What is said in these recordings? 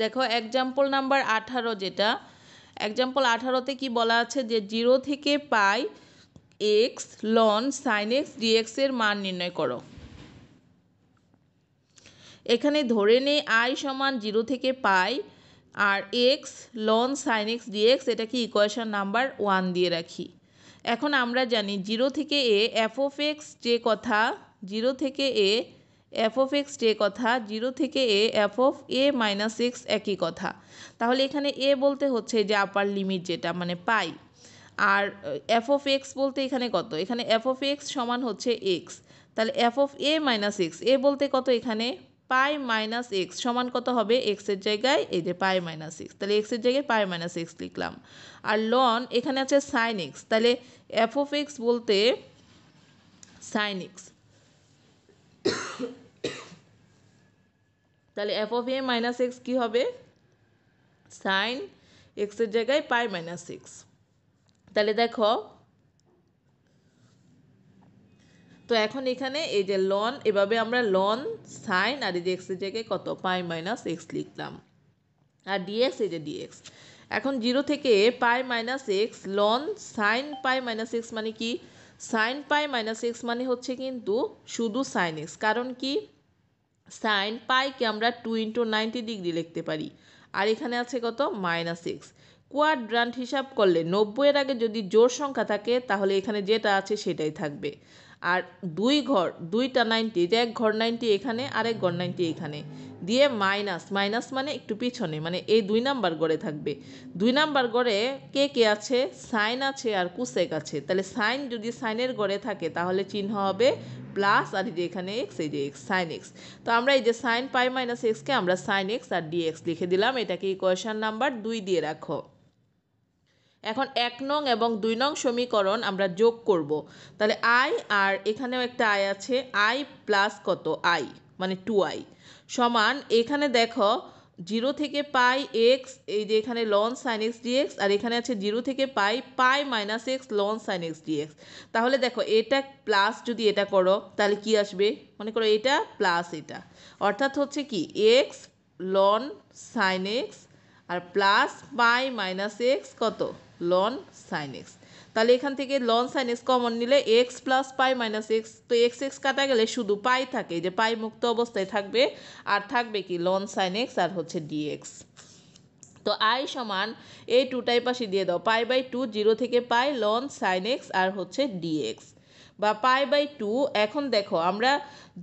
দেখো example number 18 যেটা, example 18তে কি বলা আছে যে 0 থেকে pi x ln sine x dx এর মান নির্ণয় করো। এখানে ধরে নেই আই সমান 0 থেকে পাই আর x ln sine x dx, এটা কি ইকুয়েশন নাম্বার 1 দিয়ে রাখি। এখন আমরা জানি 0 থেকে এ এফ অফ এক্স যে কথা, 0 থেকে এ এফ অফ এক্স যে কথা, 0 থেকে A F of a minus x একই কথা। তাহলে এখানে এ বলতে হচ্ছে যে আপার লিমিট যেটা মানে পাই, আর এফ অফ এক্স বলতে এখানে কত, এখানে এফ অফ এক্স সমান হচ্ছে এক্স। তাহলে f of a minus x, a বলতে কত, এখানে পাই মাইনাস এক্স সমান কত হবে, এক্সের জায়গায় এই যে পাই মাইনাস এক্স, তাহলে এক্সের জায়গায় পাই মাইনাস এক্স লিখলাম। আর লন এখানে আছে সাইন এক্স, তাহলে এফ অফ এক্স বলতে সাইন এক্স, তাহলে f of a minus x কী হবে, সাইন এক্সের জায়গায় পাই মাইনাস এক্স। তাহলে দেখো, তো এখন এখানে এই যে লন, এভাবে আমরা লন সাইন আর এই যে এক্সের জায়গায় কত পাই মাইনাস এক্স লিখলাম, আর ডিএক্স এই যে ডিএক্স। এখন 0 থেকে pi minus x ln sine pi minus x মানে কি, সাইন পাই মাইনাস এক্স মানে হচ্ছে কিন্তু শুধু সাইন এক্স, কারণ কি সাইন পাইকে আমরা 2 × 90 ডিগ্রি লিখতে পারি, আর এখানে আছে কত মাইনাস এক্স। কোয়াড্রান্ট হিসাব করলে 90 এর আগে যদি জোড় সংখ্যা থাকে তাহলে এখানে যেটা আছে সেটাই থাকবে, আর দুইটা 90, যে এক ঘর 90 এখানে আর এক ঘর 90 এখানে দিয়ে মাইনাস, মাইনাস মানে একটু পিছনে, মানে এই 2 নাম্বার গড়ে থাকবে। 2 নাম্বার গড়ে কে কে আছে, সাইন আছে আর কুসেক আছে। তাহলে সাইন যদি সাইনের গড়ে থাকে তাহলে চিহ্ন হবে প্লাস, আর এই যে এখানে এক্স, এই যে এক্স সাইন এক্স। তো আমরা এই যে সাইন পাই মাইনাস এক্সকে আমরা সাইন এক্স আর ডিএক্স লিখে দিলাম, এটাকে ইকুয়েশন নাম্বার 2 দিয়ে রাখো। এখন 1 নং এবং 2 নং সমীকরণ আমরা যোগ করব। তাহলে আই আর এখানেও একটা আই আছে, আই প্লাস কত আই মানে 2i সমান, এখানে দেখো 0 থেকে পাই এক্স, এই যে এখানে লন সাইন এক্স ডিএক্স, আর এখানে আছে 0 থেকে pi pi minus x ln sine x dx. তাহলে দেখো এটা প্লাস যদি এটা করো তাহলে কি আসবে, মনে করো এটা প্লাস এটা, অর্থাৎ হচ্ছে কি এক্স লন সাইন এক্স আর প্লাস পাই মাইনাস এক্স কত লন সাইন এক্স। তাহলে এখান থেকে লন সাইন এক্স কমন নিলে এক্স প্লাস পাই মাইনাস এক্স, তো এক্স এক্স কাটা গেলে শুধু পাই থাকে, যে পাই মুক্ত অবস্থায় থাকবে, আর থাকবে কি লন সাইন এক্স আর হচ্ছে ডিএক্স। তো আই সমান এই 2টাই পাশে দিয়ে দাও, পাই বাই 2 0 থেকে পাই লন সাইন এক্স আর হচ্ছে ডিএক্স, বা পাই বাই 2। এখন দেখো আমরা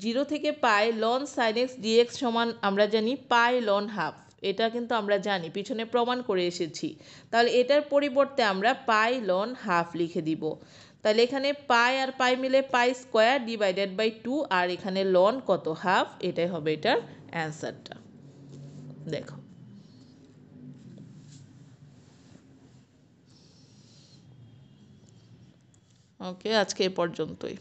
0 থেকে পাই লন সাইন এক্স ডিএক্স সমান আমরা জানি পাই লন হাফ, এটা কিন্তু আমরা জানি, পিছনে প্রমাণ করে এসেছি। তাহলে এটার পরিবর্তে আমরা পাই লন হাফ লিখে দিব। তাহলে এখানে পাই আর পাই মিলে পাই স্কোয়ার ডিভাইডেড বাই 2, আর এখানে লন কত হাফ, এটাই হবে এটার অ্যান্সারটা। দেখো ওকে, আজকে এ পর্যন্তই।